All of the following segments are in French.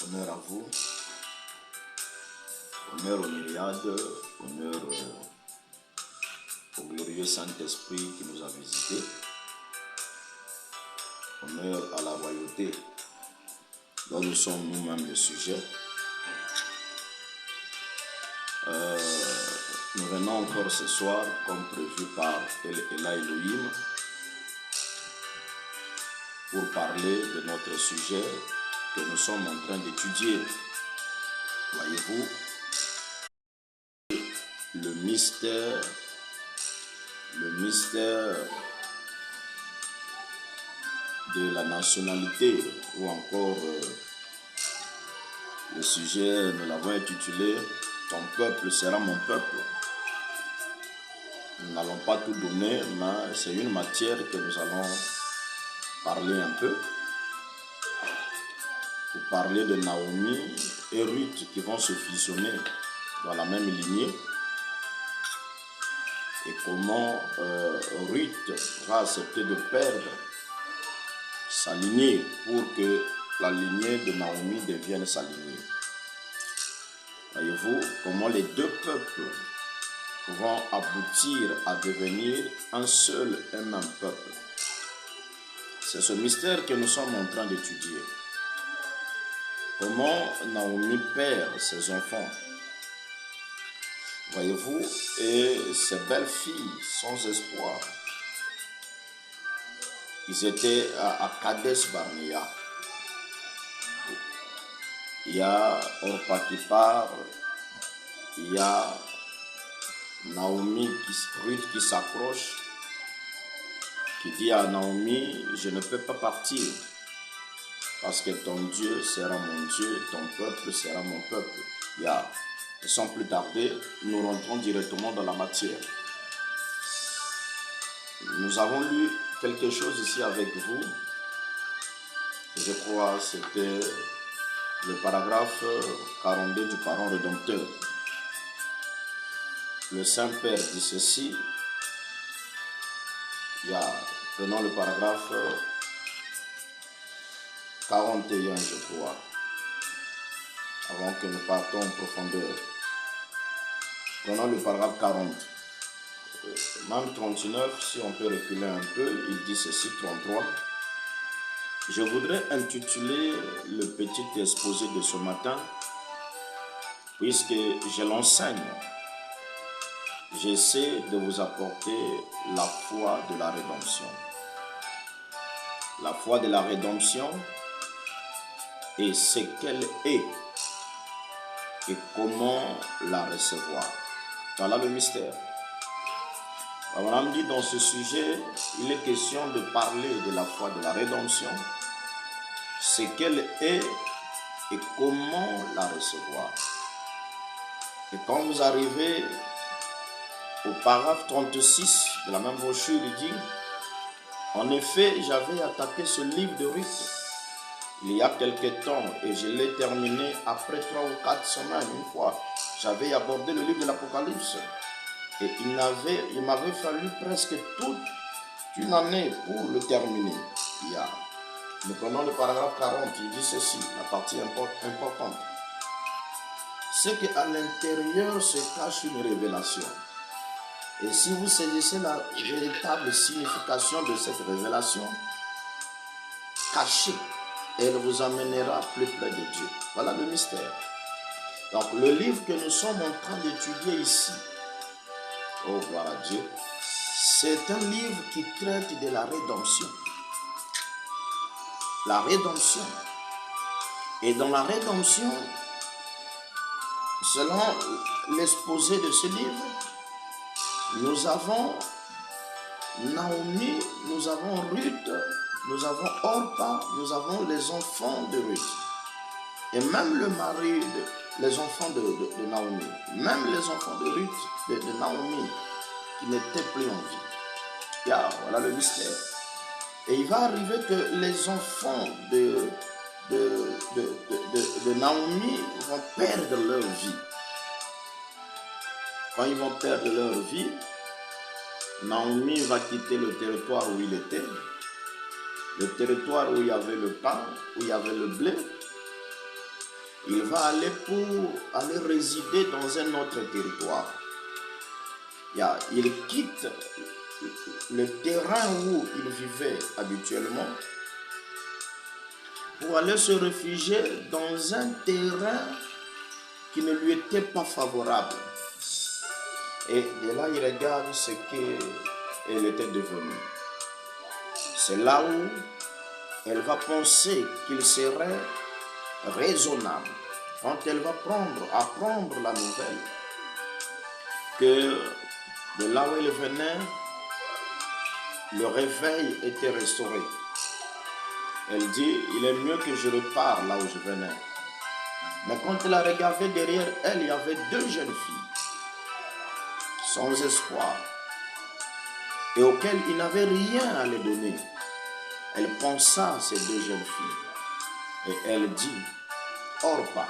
Honneur à vous, honneur aux myriades, honneur au glorieux Saint-Esprit qui nous a visités, honneur à la royauté dont nous sommes nous-mêmes les sujets. Nous venons encore ce soir, comme prévu par Ella Elohim, pour parler de notre sujet que nous sommes en train d'étudier. Voyez-vous, le mystère de la nationalité, ou encore le sujet, nous l'avons intitulé « Ton peuple sera mon peuple ». Nous n'allons pas tout donner, mais c'est une matière que nous allons parler un peu. Pour parler de Naomi et Ruth qui vont se fusionner dans la même lignée. Et comment Ruth va accepter de perdre sa lignée pour que la lignée de Naomi devienne sa lignée. Voyez-vous comment les deux peuples vont aboutir à devenir un seul et même peuple. C'est ce mystère que nous sommes en train d'étudier. Comment Naomi perd ses enfants. Voyez-vous, et ces belles filles sans espoir. Ils étaient à Kadesh Barnea. Il y a Orpa qui part, il y a Naomi, Ruth qui s'accroche, qui dit à Naomi, je ne peux pas partir, parce que ton Dieu sera mon Dieu, ton peuple sera mon peuple. Et sans plus tarder, nous rentrons directement dans la matière. Nous avons lu quelque chose ici avec vous. Je crois que c'était le paragraphe 42 du parent rédempteur. Le Saint-Père dit ceci. Prenons le paragraphe 41, je crois, avant que nous partons en profondeur. Prenons le paragraphe 40. Même 39, si on peut reculer un peu, il dit ceci, 33. Je voudrais intituler le petit exposé de ce matin, puisque je l'enseigne. J'essaie de vous apporter la foi de la rédemption. La foi de la rédemption et ce qu'elle est et comment la recevoir. Voilà le mystère. On a dit dans ce sujet, il est question de parler de la foi de la rédemption, ce qu'elle est et comment la recevoir. Et quand vous arrivez au paragraphe 36 de la même brochure, il dit, en effet, j'avais attaqué ce livre de Ruth il y a quelque temps et je l'ai terminé après 3 ou 4 semaines. Une fois, j'avais abordé le livre de l'Apocalypse et il m'avait fallu presque toute une année pour le terminer. Nous prenons le paragraphe 40, il dit ceci, la partie importante. C'est qu'à l'intérieur se cache une révélation. Et si vous saisissez la véritable signification de cette révélation, cachée, elle vous amènera plus près de Dieu. Voilà le mystère. Donc le livre que nous sommes en train d'étudier ici, oh gloire à Dieu, c'est un livre qui traite de la rédemption. La rédemption. Et dans la rédemption, selon l'exposé de ce livre, nous avons Naomi, nous avons Ruth, nous avons Orpa, nous avons les enfants de Ruth. Et même le mari, les enfants de Naomi, même les enfants de Ruth, de Naomi, qui n'étaient plus en vie. Voilà le mystère. Et il va arriver que les enfants de Naomi vont perdre leur vie. Quand ils vont perdre leur vie, Naomi va quitter le territoire où il était, le territoire où il y avait le pain, où il y avait le blé, il va aller pour aller résider dans un autre territoire. Il quitte le terrain où il vivait habituellement pour aller se réfugier dans un terrain qui ne lui était pas favorable. Et de là, il regarde ce qu'elle était devenue. C'est là où elle va penser qu'il serait raisonnable, quand elle va apprendre la nouvelle, que de là où elle venait, le réveil était restauré. Elle dit, il est mieux que je repars là où je venais. Mais quand elle a regardé derrière elle, il y avait deux jeunes filles, sans espoir, et auxquelles il n'avait rien à les donner. Elle pensa à ces deux jeunes filles, et elle dit, Orpa,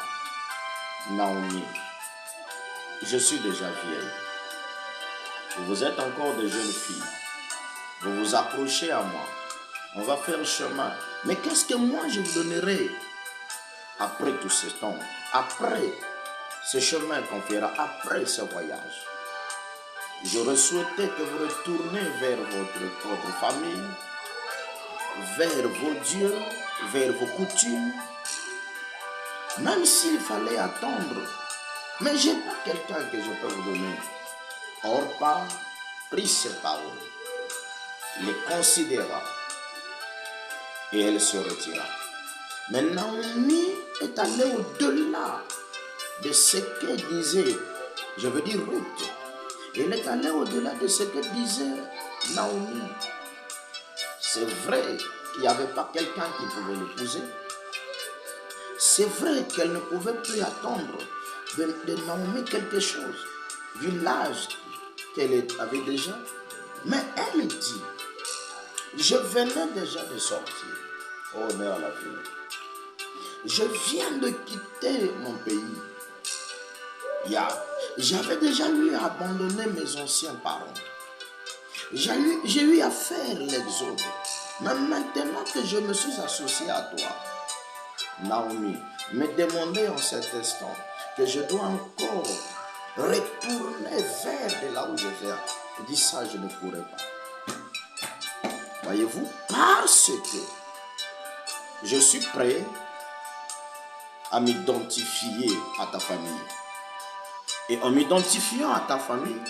Naomi, je suis déjà vieille. Vous êtes encore des jeunes filles. Vous vous approchez à moi. On va faire chemin. Mais qu'est-ce que moi je vous donnerai après tout ce temps, après ce chemin qu'on fera, après ce voyage? J'aurais souhaité que vous retourniez vers votre famille, vers vos dieux, vers vos coutumes, même s'il fallait attendre. Mais je n'ai pas quelqu'un que je peux vous donner. Orpa prit ces paroles, les considéra et elle se retira. Mais Naomi est allée au-delà de ce que disait, je veux dire Ruth. Elle est allée au-delà de ce que disait Naomi. C'est vrai qu'il n'y avait pas quelqu'un qui pouvait l'épouser. C'est vrai qu'elle ne pouvait plus attendre de Naomi quelque chose, vu l'âge qu'elle avait déjà. Mais elle dit, je venais déjà de sortir. Honneur à la vie. Je viens de quitter mon pays. J'avais déjà eu à abandonner mes anciens parents. J'ai eu à faire l'exode. Mais maintenant que je me suis associé à toi, Naomi, me demandait en cet instant que je dois encore retourner vers de là où je viens. Je dis ça, je ne pourrais pas. Voyez-vous, parce que je suis prêt à m'identifier à ta famille. Et en m'identifiant à ta famille,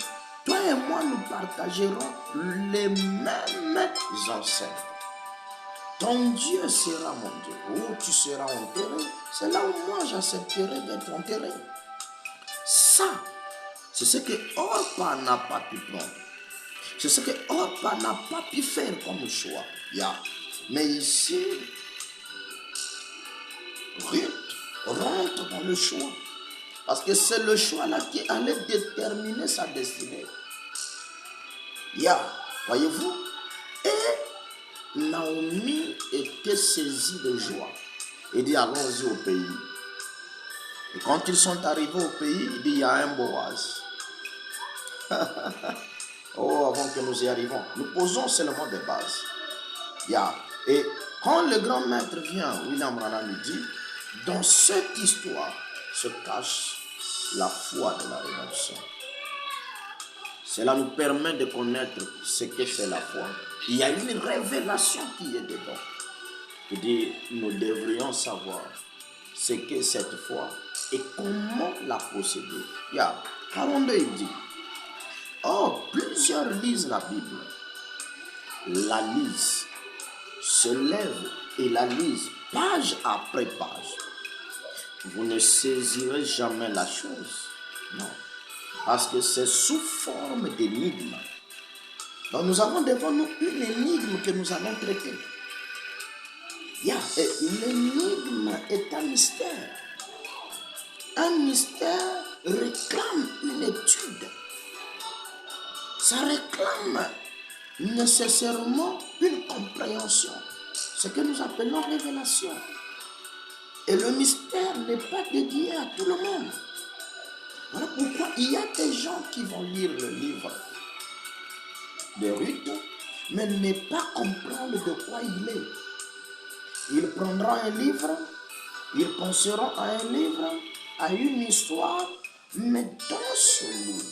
toi et moi, nous partagerons les mêmes ancêtres. Ton Dieu sera mon Dieu. Où tu seras enterré, c'est là où moi j'accepterai d'être enterré. Ça, c'est ce que Orpa n'a pas pu prendre. C'est ce que Orpa n'a pas pu faire comme choix. Mais ici, Ruth rentre dans le choix. Parce que c'est le choix là qui allait déterminer sa destinée. Voyez-vous? Et Naomi était saisie de joie. Il dit, allons-y au pays. Et quand ils sont arrivés au pays, il dit, il y a un Boaz. Oh, avant que nous y arrivions, nous posons seulement des bases. Et quand le grand maître vient, William Branham lui dit, dans cette histoire se cache la foi de la rédemption. Cela nous permet de connaître ce que c'est la foi. Il y a une révélation qui est dedans. Il dit, nous devrions savoir ce qu'est cette foi et comment la posséder. 42, il dit, plusieurs lisent la Bible, la lisent, se lèvent et la lisent page après page. Vous ne saisirez jamais la chose. Non. Parce que c'est sous forme d'énigme. Donc nous avons devant nous une énigme que nous allons traiter. L'énigme est un mystère. Un mystère réclame une étude. Ça réclame nécessairement une compréhension. Ce que nous appelons révélation. Et le mystère n'est pas dédié à tout le monde. Voilà pourquoi il y a des gens qui vont lire le livre de Ruth, mais ne pas comprendre de quoi il est. Il prendra un livre Ils penseront à un livre, à une histoire, mais dans ce livre,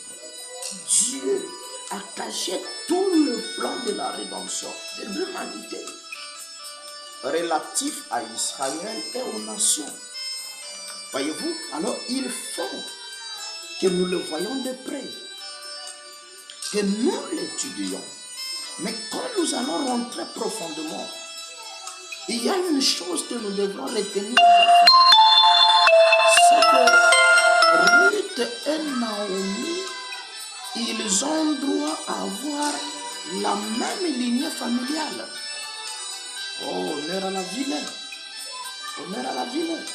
Dieu a caché tout le plan de la rédemption de l'humanité relatif à Israël et aux nations. Voyez-vous? Alors il faut que nous le voyions de près, que nous l'étudions. Mais quand nous allons rentrer profondément, il y a une chose que nous devrons retenir, c'est que Ruth et Naomi, ils ont droit à avoir la même lignée familiale. Oh, honneur à la vilaine. Honneur à la vilaine.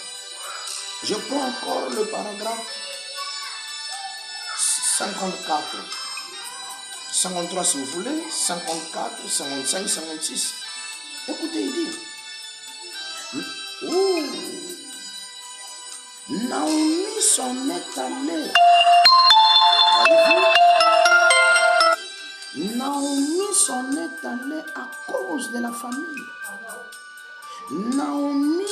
Je prends encore le paragraphe 54. 53 si vous voulez, 54, 55, 56. Écoutez, il dit, oh, Naomi s'en est allée. Voyez-vous? Naomi s'en est allée à cause de la famille. Naomi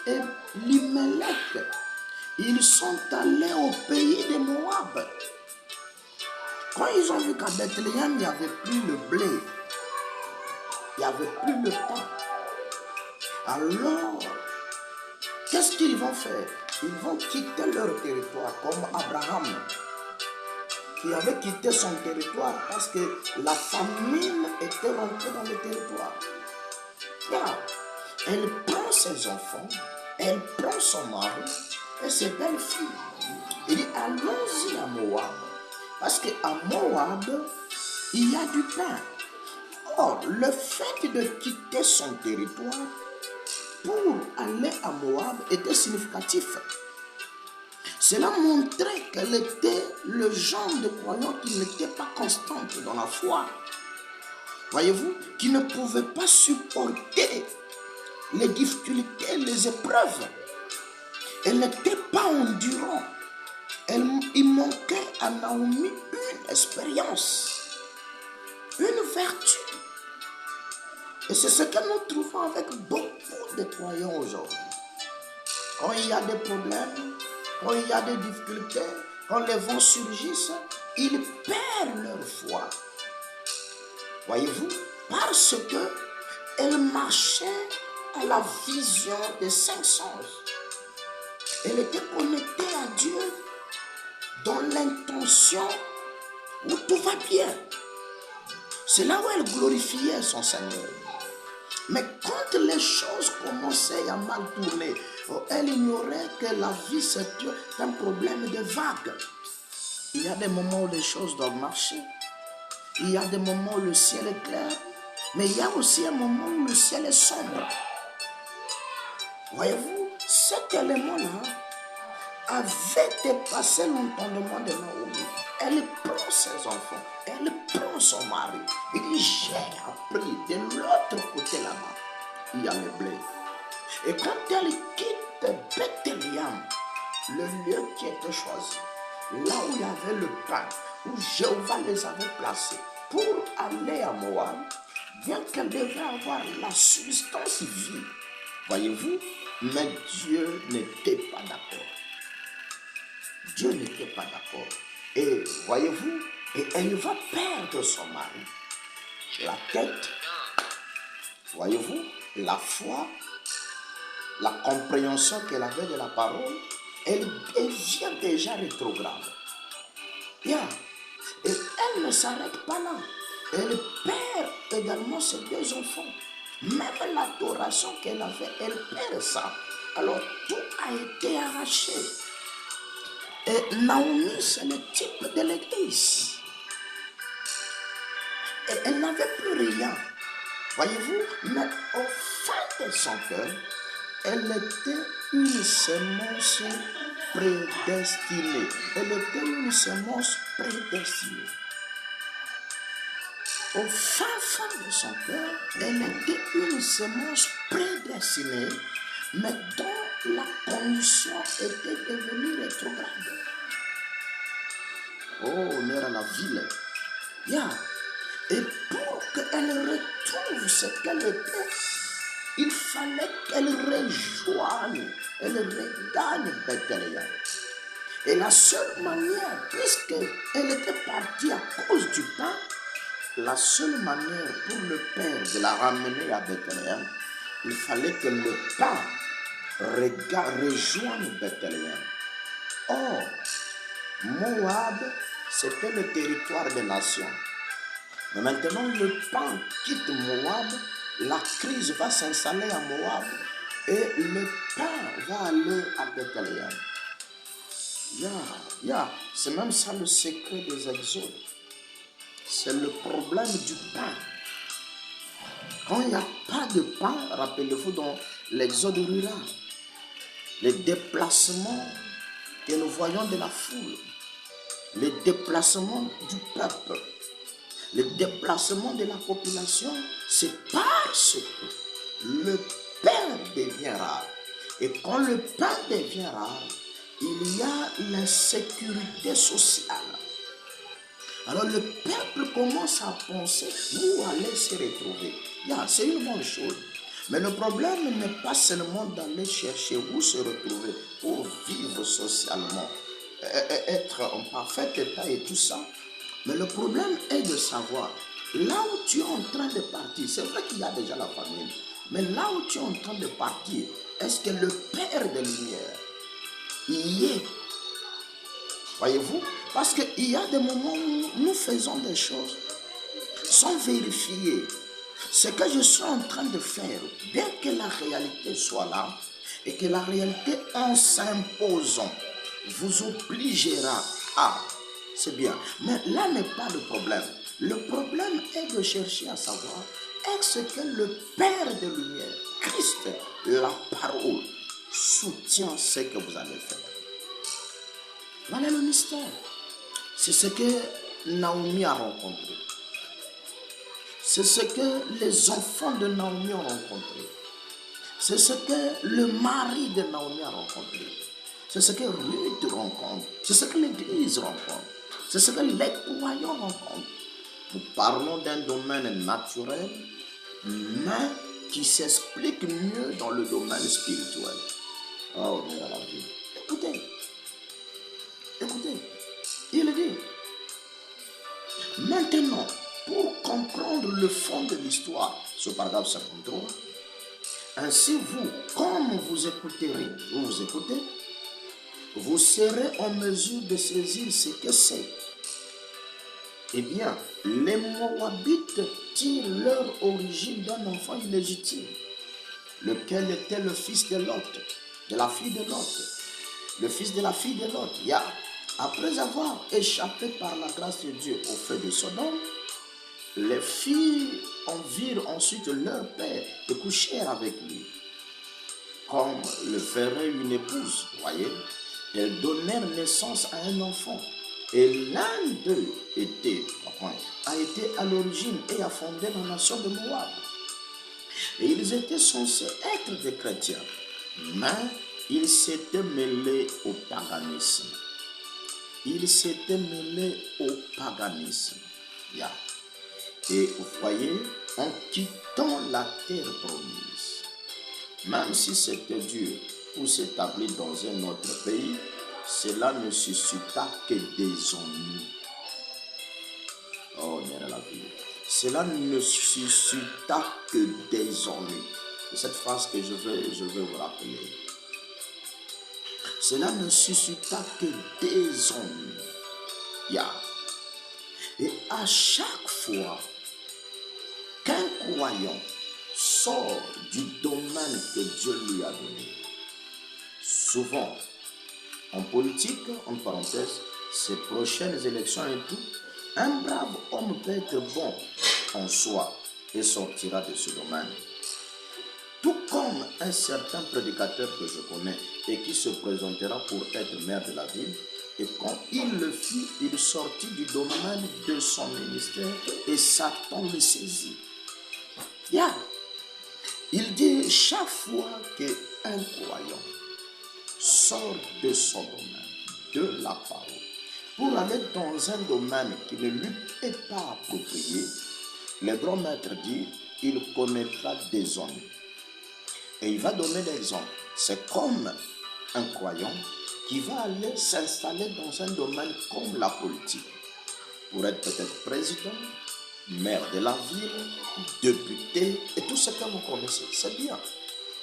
et Elimelech, ils sont allés au pays de Moab. Quand ils ont vu qu'à Bethléem, il n'y avait plus le blé, il n'y avait plus le pain. Alors, qu'est-ce qu'ils vont faire? Ils vont quitter leur territoire, comme Abraham, qui avait quitté son territoire parce que la famine était rentrée dans le territoire. Là, elle prend ses enfants, elle prend son mari et ses belles-filles. Il dit, allons-y à Moab. Parce qu'à Moab, il y a du pain. Or, le fait de quitter son territoire pour aller à Moab était significatif. Cela montrait qu'elle était le genre de croyant qui n'était pas constante dans la foi. Voyez-vous, qui ne pouvait pas supporter les difficultés, les épreuves. Elle n'était pas endurant. Il manquait à Naomi une expérience, une vertu. Et c'est ce que nous trouvons avec beaucoup de croyants aujourd'hui. Quand il y a des problèmes, quand il y a des difficultés, quand les vents surgissent, ils perdent leur foi. Voyez-vous, parce qu'elle marchait à la vision des cinq sens. Elle était connectée à Dieu dans l'intention où tout va bien. C'est là où elle glorifiait son Seigneur. Mais quand les choses commençaient à mal tourner, elle ignorait que la vie c'est un problème de vagues. Il y a des moments où les choses doivent marcher. Il y a des moments où le ciel est clair. Mais il y a aussi un moment où le ciel est sombre. Voyez-vous, cet élément-là avait dépassé l'entendement de Naomi. Elle prend ses enfants, elle prend son mari. Il dit, j'ai appris de l'autre côté là-bas, il y a le blé. Et quand elle quitte Bethléem, le lieu qui était choisi, là où il y avait le pain, où Jéhovah les avait placés pour aller à Moab, bien qu'elle devait avoir la substance vive, voyez-vous, mais Dieu n'était pas d'accord. Dieu n'était pas d'accord. Et voyez-vous, et elle va perdre son mari. La tête, voyez-vous, la foi, la compréhension qu'elle avait de la parole, elle devient déjà rétrograde. Bien. Et elle ne s'arrête pas là. Elle perd également ses deux enfants. Même l'adoration qu'elle avait, elle perd ça. Alors tout a été arraché. Et Naomi, c'est le type de l'église. Et elle n'avait plus rien. Voyez-vous, mais au fond de son cœur, elle était une semence prédestinée. Elle était une semence prédestinée. Au fin de son cœur, elle était une semence prédestinée, mais dont la condition était devenue rétrograde. Oh, honneur à la ville. Yeah. Et pour qu'elle retrouve ce qu'elle était, il fallait qu'elle rejoigne elle regagne Bethléem. Et la seule manière, puisqu'elle était partie à cause du pain, la seule manière pour le père de la ramener à Bethléem, il fallait que le pain rejoigne Bethléem. Or, Moab, c'était le territoire des nations. Mais maintenant, le pain quitte Moab, la crise va s'installer à Moab et le pain va aller à Bethléem. C'est même ça le secret des exodes. C'est le problème du pain. Quand il n'y a pas de pain, rappelez-vous dans l'exode rural, les déplacements que nous voyons de la foule, les déplacements du peuple, les déplacements de la population, c'est parce que le pain devient rare. Et quand le pain devient rare, il y a l'insécurité sociale. Alors le peuple commence à penser où aller se retrouver. C'est une bonne chose. Mais le problème n'est pas seulement d'aller chercher où se retrouver pour vivre socialement, être en parfait état et tout ça. Mais le problème est de savoir, là où tu es en train de partir, c'est vrai qu'il y a déjà la famille, mais là où tu es en train de partir, est-ce que le Père de lumière y est? Voyez-vous? Parce qu'il y a des moments où nous faisons des choses sans vérifier. Ce que je suis en train de faire, bien que la réalité soit là, et que la réalité en s'imposant vous obligera à, c'est bien. Mais là n'est pas le problème. Le problème est de chercher à savoir, est-ce que le Père de lumière, Christ, la parole, soutient ce que vous allez faire? Voilà le mystère. C'est ce que Naomi a rencontré. C'est ce que les enfants de Naomi ont rencontré. C'est ce que le mari de Naomi a rencontré. C'est ce que Ruth rencontre. C'est ce que l'Église rencontre. C'est ce que les croyants rencontrent. Nous parlons d'un domaine naturel, mais qui s'explique mieux dans le domaine spirituel. Oh, mais la vie. Écoutez, il dit, maintenant, pour comprendre le fond de l'histoire, ce paragraphe 53, ainsi vous, comme vous écouterez, vous serez en mesure de saisir ce que c'est. Eh bien, les Moabites tirent leur origine d'un enfant illégitime, lequel était le fils de Lot, de la fille de Lot, le fils de la fille de Lot. Après avoir échappé par la grâce de Dieu au feu de Sodome, les filles en virent ensuite leur père et couchèrent avec lui. Comme le ferait une épouse, voyez, elles donnèrent naissance à un enfant. Et l'un d'eux a été à l'origine et a fondé la nation de Moab. Et ils étaient censés être des chrétiens, mais ils s'étaient mêlés au paganisme. Et vous voyez, en quittant la terre promise, même si c'était dur pour s'établir dans un autre pays, cela ne suscita que des ennuis. Oh, mais la vie. Cela ne suscita que des ennuis. C'est cette phrase que je veux vous rappeler. Cela ne suscita que des ennuis. Et à chaque fois qu'un croyant sort du domaine que Dieu lui a donné, souvent, en politique, en parenthèse, ces prochaines élections et tout, un brave homme peut être bon en soi et sortira de ce domaine. Tout comme un certain prédicateur que je connais et qui se présentera pour être maire de la ville, et quand il le fit, il sortit du domaine de son ministère et Satan le saisit. Il dit chaque fois qu'un croyant sort de son domaine, de la parole, pour aller dans un domaine qui ne lui est pas approprié, le grand maître dit, il connaîtra des ennuis. Et il va donner l'exemple. C'est comme un croyant qui va aller s'installer dans un domaine comme la politique, pour être peut-être président, maire de la ville, député, et tout ce que vous connaissez. C'est bien.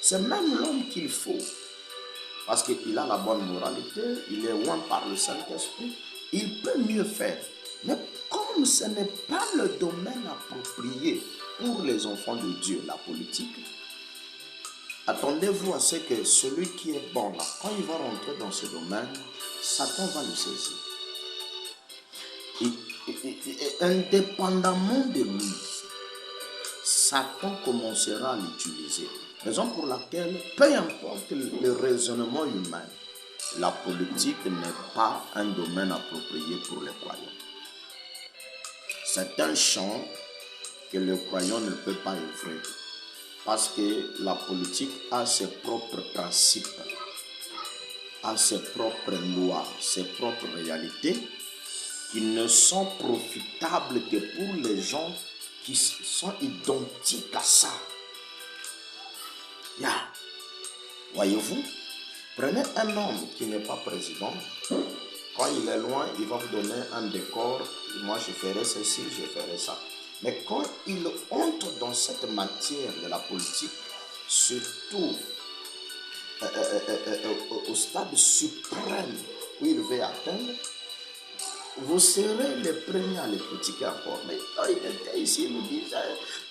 C'est même l'homme qu'il faut. Parce qu'il a la bonne moralité, il est oint par le Saint-Esprit, il peut mieux faire. Mais comme ce n'est pas le domaine approprié pour les enfants de Dieu, la politique, attendez-vous à ce que celui qui est bon là, quand il va rentrer dans ce domaine, Satan va le saisir. Et indépendamment de lui, Satan commencera à l'utiliser. Raison pour laquelle, peu importe le raisonnement humain, la politique n'est pas un domaine approprié pour les croyants. C'est un champ que le croyant ne peut pas œuvrer. Parce que la politique a ses propres principes, a ses propres lois, ses propres réalités qui ne sont profitables que pour les gens qui sont identiques à ça. Yeah. Voyez-vous, prenez un homme qui n'est pas président. Quand il est loin, il va vous donner un décor. Moi, je ferai ceci, je ferai ça. Mais quand il entre dans cette matière de la politique, surtout au stade suprême où il veut atteindre, vous serez les premiers à les critiquer encore. Mais quand il était ici, il nous disait,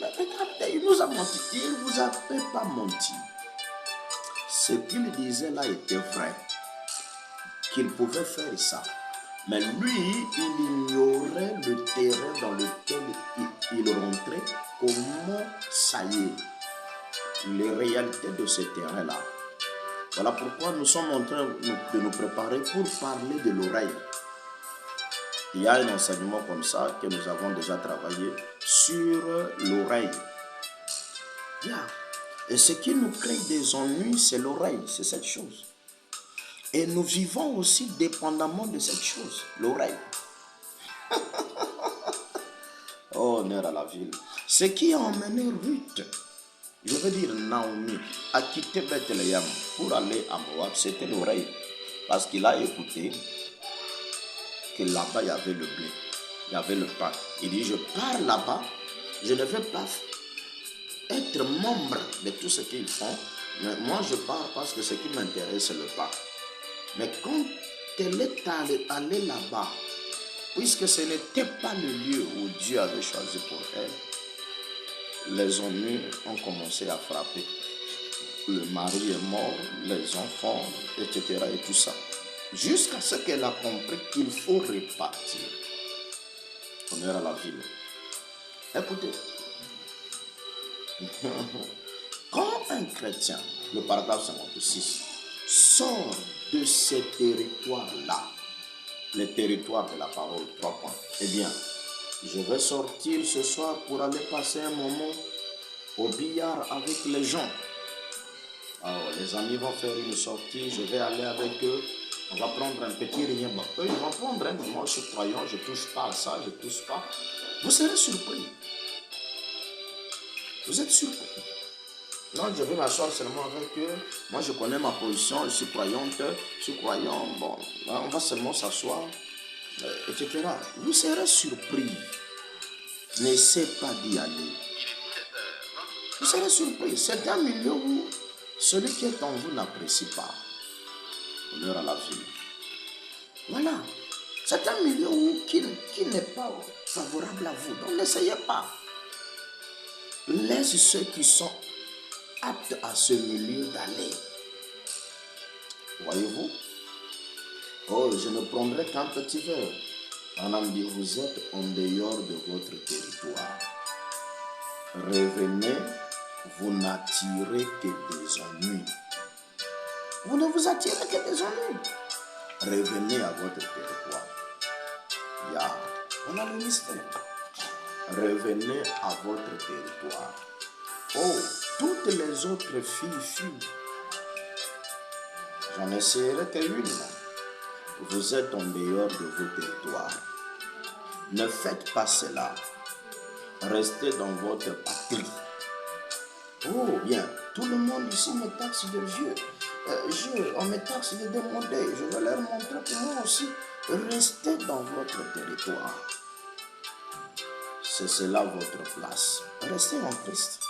mais regardez, il nous a menti. Il ne vous a pas menti. Ce qu'il disait là était vrai. Qu'il pouvait faire ça. Mais lui, il ignorait le terrain dans lequel il rentrait. Comment ça y est, les réalités de ce terrain-là. Voilà pourquoi nous sommes en train de nous préparer pour parler de l'oreille. Il y a un enseignement comme ça que nous avons déjà travaillé sur l'oreille. Yeah. Et ce qui nous crée des ennuis, c'est l'oreille, c'est cette chose. Et nous vivons aussi dépendamment de cette chose, l'oreille. Oh, honneur à la ville. Ce qui a emmené Ruth, je veux dire Naomi, à quitter Bethléem pour aller à Moab, c'était l'oreille. Parce qu'il a écouté que là-bas, il y avait le blé, il y avait le pain. Il dit, je pars là-bas, je ne vais pas être membre de tout ce qu'ils font, mais moi je pars parce que ce qui m'intéresse, c'est le pain. Mais quand elle est allée là-bas, puisque ce n'était pas le lieu où Dieu avait choisi pour elle, les ennuis ont commencé à frapper. Le mari est mort, les enfants, etc. et tout ça. Jusqu'à ce qu'elle a compris qu'il faut repartir. Honneur à la ville. Écoutez, quand un chrétien, le paragraphe 56, sort de ces territoires-là, les territoires de la parole, 3 points, eh bien, je vais sortir ce soir pour aller passer un moment au billard avec les gens. Alors, les amis vont faire une sortie, je vais aller avec eux, on va prendre un petit rien. Bon, eux, ils vont prendre un, moi je suis croyant, je ne touche pas à ça, je ne touche pas. Vous serez surpris. Vous êtes surpris. Non, je vais m'asseoir seulement avec eux. Moi, je connais ma position, je suis croyante, je suis croyant. Bon, on va seulement s'asseoir, etc. Vous serez surpris. N'essayez pas d'y aller. Vous serez surpris. C'est un milieu où celui qui est en vous n'apprécie pas. Honneur à la vie. Voilà. C'est un milieu où qui n'est pas favorable à vous. Donc, n'essayez pas. Laisse ceux qui sont aptes à ce milieu d'aller. Voyez-vous? Oh, je ne prendrai qu'un petit verre. On dit, vous êtes en dehors de votre territoire. Revenez, vous n'attirez que des ennuis. Vous ne vous attirez que des ennuis. Revenez à votre territoire. On a le mystère. Revenez à votre territoire. Oh, toutes les autres filles, j'en essaierai qu'une. Vous êtes en dehors de vos territoires. Ne faites pas cela. Restez dans votre patrie. Oh bien, tout le monde ici me taxe de vieux. on me taxe de demander. Je vais leur montrer que moi aussi, restez dans votre territoire. C'est cela votre place. Restez en Christ.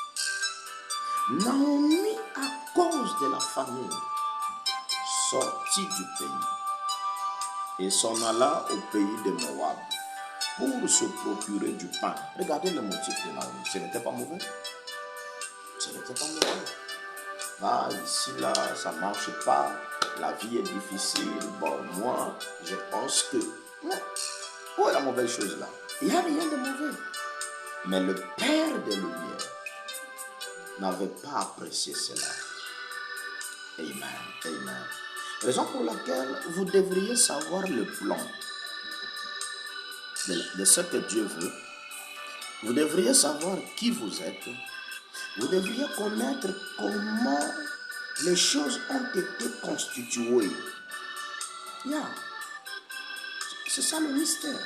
Naomi, à cause de la famine, sortit du pays et s'en alla au pays de Moab pour se procurer du pain. Regardez le motif de Naomi. Ce n'était pas mauvais. Ce n'était pas mauvais. Ah, ici, là, ça ne marche pas. La vie est difficile. Bon, moi, je pense que... Où est la mauvaise chose là? Il n'y a rien de mauvais. Mais le Père des Lumières n'avait pas apprécié cela. Amen. Amen. Raison pour laquelle vous devriez savoir le plan de ce que Dieu veut. Vous devriez savoir qui vous êtes. Vous devriez connaître comment les choses ont été constituées. Yeah. C'est ça le mystère.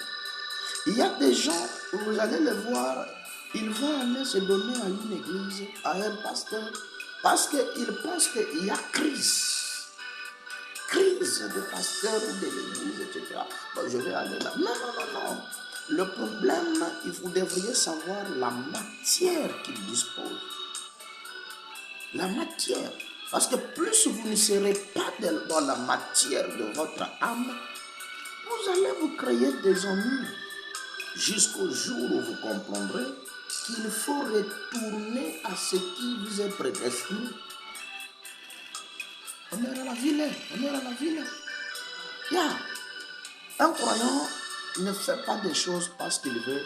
Il y a des gens, vous allez les voir, ils vont aller se donner à une église, à un pasteur, parce qu'ils pensent qu'il y a crise. Crise de pasteur ou de l'église, etc. Bon, je vais aller là. Non, non, non, non. Le problème, vous devriez savoir la matière qu'il dispose. La matière. Parce que plus vous ne serez pas dans la matière de votre âme, vous allez vous créer des ennuis. Jusqu'au jour où vous comprendrez qu'il faut retourner à ce qui vous est prédestiné. On est à la ville. On est à la ville. Yeah. Un croyant ne fait pas des choses parce qu'il veut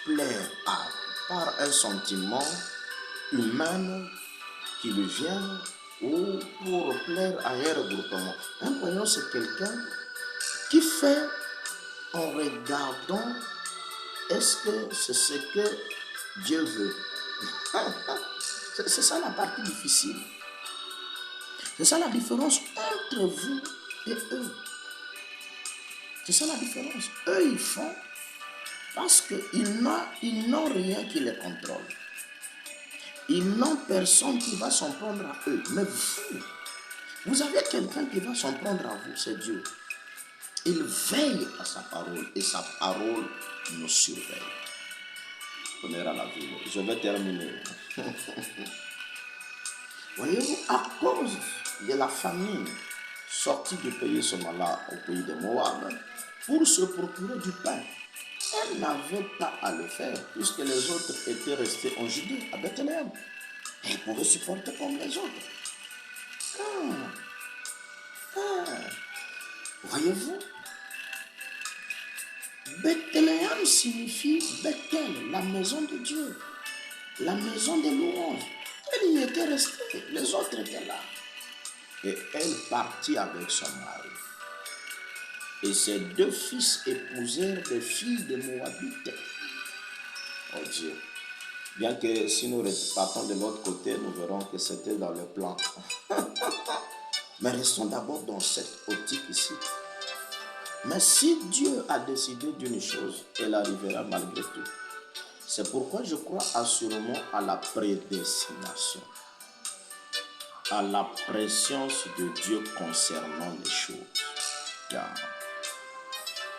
plaire par un sentiment humain qui lui vient ou pour plaire à un regroupement. Un croyant, c'est quelqu'un qui fait en regardant est-ce que c'est ce que Dieu veut. C'est ça la partie difficile. C'est ça la différence entre vous et eux. C'est ça la différence. Eux, ils font parce qu'ils n'ont rien qui les contrôle. Ils n'ont personne qui va s'en prendre à eux. Mais vous avez quelqu'un qui va s'en prendre à vous, c'est Dieu. Il veille à sa parole et sa parole nous surveille. Honneur à la vie. Je vais terminer. Voyez-vous, à cause de la famine, sortie du pays Somala au pays de Moab, pour se procurer du pain, elle n'avait pas à le faire, puisque les autres étaient restés en Judée, à Bethléem. Elle pouvait supporter comme les autres. Voyez-vous, Bethléem signifie Bethel, la maison de Dieu, la maison des louanges. Elle y était restée, les autres étaient là. Et elle partit avec son mari. Et ses deux fils épousèrent des filles de Moabites. Oh Dieu. Bien que si nous partons de l'autre côté, nous verrons que c'était dans le plan. Mais restons d'abord dans cette optique ici. Mais si Dieu a décidé d'une chose, elle arrivera malgré tout. C'est pourquoi je crois assurément à la prédestination, à la préscience de Dieu concernant les choses. Car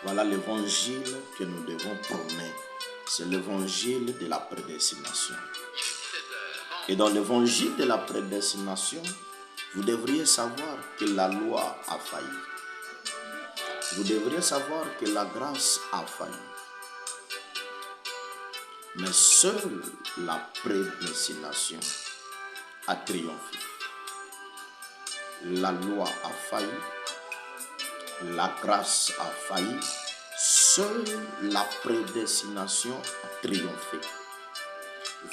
voilà l'évangile que nous devons prôner. C'est l'évangile de la prédestination. Et dans l'évangile de la prédestination, vous devriez savoir que la loi a failli. Vous devriez savoir que la grâce a failli. Mais seule la prédestination a triomphé. La loi a failli. La grâce a failli. Seule la prédestination a triomphé.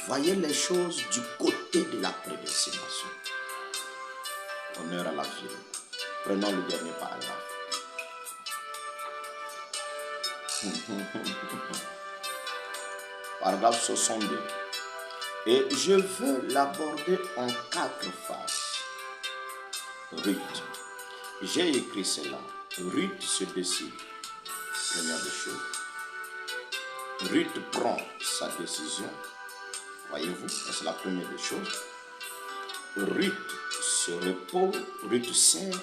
Voyez les choses du côté de la prédestination. Honneur à la vie. Prenons le dernier paragraphe. Paragraphe 62. Et je veux l'aborder en 4 phases. Ruth. J'ai écrit cela. Ruth se décide. Première des choses. Ruth prend sa décision. Voyez-vous, c'est la première des choses. Ruth se repose, Ruth sert,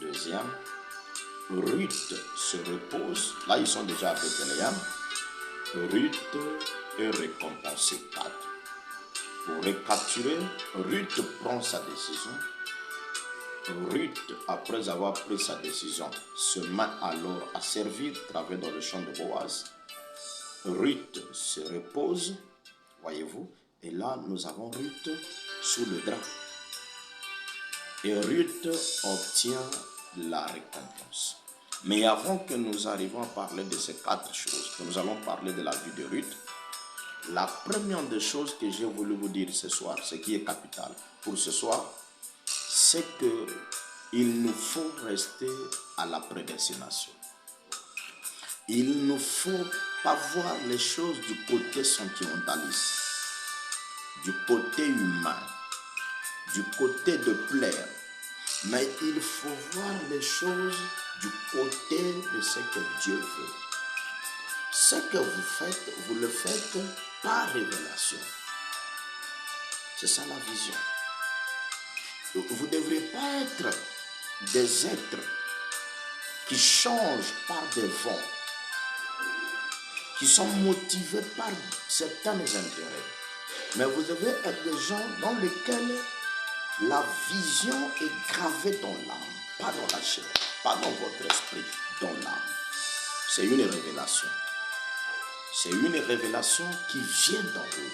deuxième. Ruth se repose, là ils sont déjà à Bethléem. Ruth est récompensée 4. Pour récapturer, Ruth prend sa décision. Ruth, après avoir pris sa décision, se met alors à servir, travailler dans le champ de Boaz. Ruth se repose, voyez-vous, et là nous avons Ruth sous le drap. Et Ruth obtient la récompense. Mais avant que nous arrivions à parler de ces 4 choses, que nous allons parler de la vie de Ruth, la première des choses que j'ai voulu vous dire ce soir, ce qui est capital pour ce soir, c'est que il nous faut rester à la prédestination. Il ne faut pas voir les choses du côté sentimentaliste, du côté humain, du côté de plaire. Mais il faut voir les choses du côté de ce que Dieu veut. Ce que vous faites, vous le faites par révélation. C'est ça la vision. Vous ne devrez pas être des êtres qui changent par des vents, qui sont motivés par certains intérêts. Mais vous devez être des gens dans lesquels la vision est gravée dans l'âme, pas dans la chair, pas dans votre esprit, dans l'âme. C'est une révélation. C'est une révélation qui vient dans vous.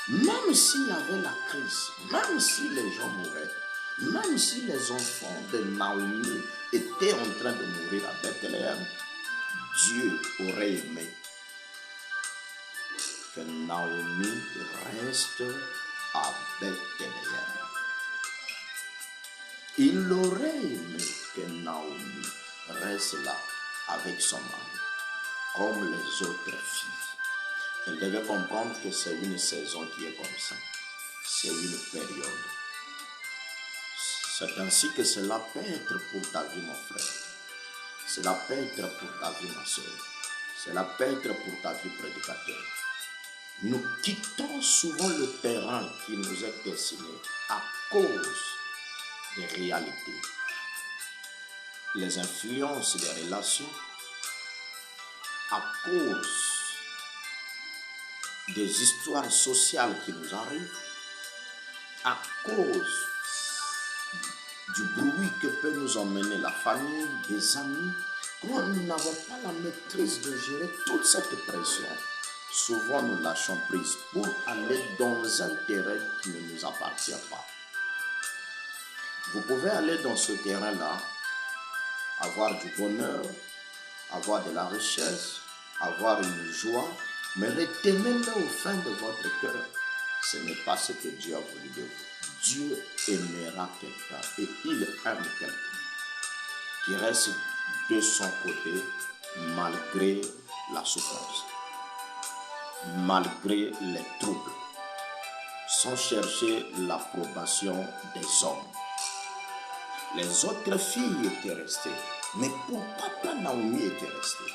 Même s'il y avait la crise, même si les gens mouraient, même si les enfants de Naomi étaient en train de mourir à Bethléem, Dieu aurait aimé que Naomi reste à Bethléem. Il aurait aimé que Naomi reste là avec son mari, comme les autres filles. Elle devait comprendre que c'est une saison qui est comme ça. C'est une période. C'est ainsi que cela peut être pour ta vie, mon frère. Cela peut être pour ta vie, ma soeur. Cela peut être pour ta vie, prédicateur. Nous quittons souvent le terrain qui nous est destiné à cause des réalités, les influences des relations, à cause des histoires sociales qui nous arrivent, à cause du bruit que peut nous emmener la famille, des amis. Quand nous n'avons pas la maîtrise de gérer toute cette pression, souvent nous lâchons prise pour aller dans un terrain qui ne nous appartient pas. Vous pouvez aller dans ce terrain-là, avoir du bonheur, avoir de la richesse, avoir une joie, mais retenez-le au fond de votre cœur. Ce n'est pas ce que Dieu a voulu de vous. Dieu aimera quelqu'un et il aime quelqu'un qui reste de son côté malgré la souffrance, malgré les troubles, sans chercher l'approbation des hommes. Les autres filles étaient restées, mais pourquoi pas Naomi était restée?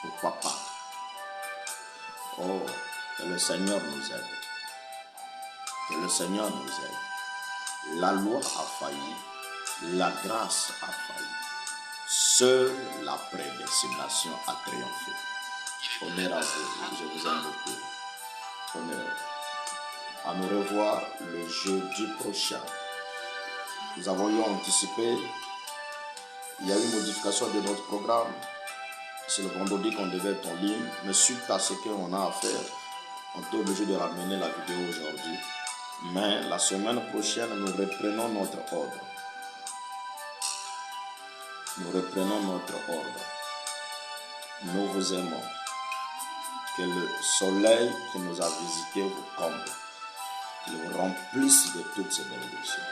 Pourquoi pas? Oh, que le Seigneur nous aide. Que le Seigneur nous aide. La loi a failli, la grâce a failli. Seule la prédestination a triomphé. Honneur à vous, je vous aime beaucoup. Honneur. À nous revoir le jeudi prochain. Nous avons eu anticipé, il y a eu une modification de notre programme. C'est le vendredi qu'on devait être en ligne, mais suite à ce qu'on a à faire, on est obligé de ramener la vidéo aujourd'hui. Mais la semaine prochaine, nous reprenons notre ordre. Nous reprenons notre ordre. Nous vous aimons. Que le soleil qui nous a visités vous comble. Qu'il vous remplisse de toutes ces bénédictions.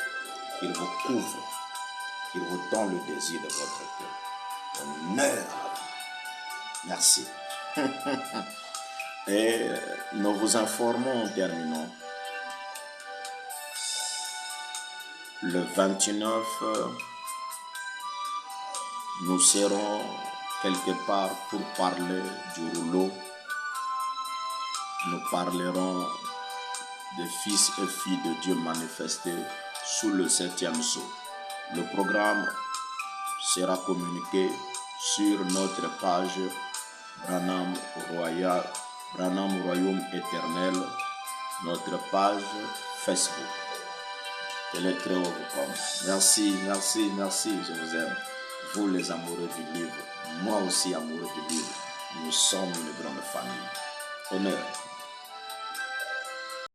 Qu'il vous couvre. Qu'il vous donne le désir de votre cœur. Honneur à vous. Merci. Et nous vous informons en terminant. Le 29, nous serons quelque part pour parler du rouleau. Nous parlerons des fils et filles de Dieu manifestés sous le 7e sceau. Le programme sera communiqué sur notre page Branham Royaume Éternel, notre page Facebook. Que les très haut vous comme. Merci, merci, merci, je vous aime. Vous les amoureux du livre, moi aussi amoureux du livre. Nous sommes une grande famille. Honneur.